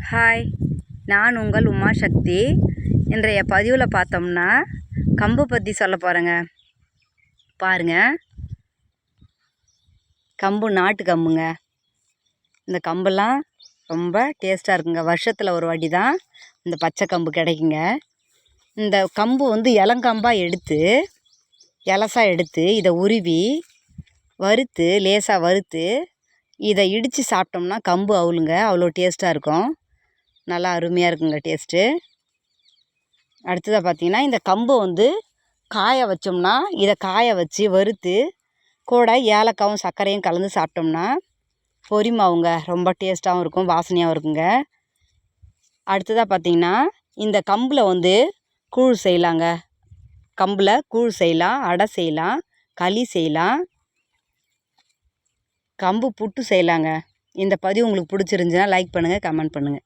Hi, நான் உங்கள் உமா சக்தி. இன்றைய பதிவில் பார்த்தோம்னா கம்பு பற்றி சொல்ல போகிறேங்க. பாருங்கள், கம்பு நாட்டு கம்புங்க. இந்த கம்பெல்லாம் ரொம்ப டேஸ்ட்டாக இருக்குங்க. வருஷத்தில் ஒரு வாட்டி தான் இந்த பச்சை கம்பு கிடைக்குங்க. இந்த கம்பு வந்து இளங்கம்பாக எடுத்து இலசாக எடுத்து இதை உருவி வறுத்து லேசாக வறுத்து இதை இடித்து சாப்பிட்டோம்னா கம்பு அவுளுங்க அவ்வளோ டேஸ்ட்டாக இருக்கும். நல்லா அருமையாக இருக்குங்க டேஸ்ட்டு. அடுத்ததாக பார்த்திங்கன்னா, இந்த கம்பை வந்து காய வச்சோம்னா இதை காய வச்சு வறுத்து கூட ஏலக்காவும் சர்க்கரையும் கலந்து சாப்பிட்டோம்னா பொரிமாவுங்க ரொம்ப டேஸ்ட்டாகவும் இருக்கும், வாசனையாகவும் இருக்குங்க. அடுத்ததாக பார்த்திங்கன்னா, இந்த கம்பில் வந்து கூழ் செய்யலாங்க. கம்பில் கூழ் செய்யலாம், அடை செய்யலாம், களி செய்யலாம், கம்பு புட்டு செய்யலாங்க. இந்த பதிவு உங்களுக்கு பிடிச்சிருந்துச்சுன்னா லைக் பண்ணுங்கள், கமெண்ட் பண்ணுங்கள்.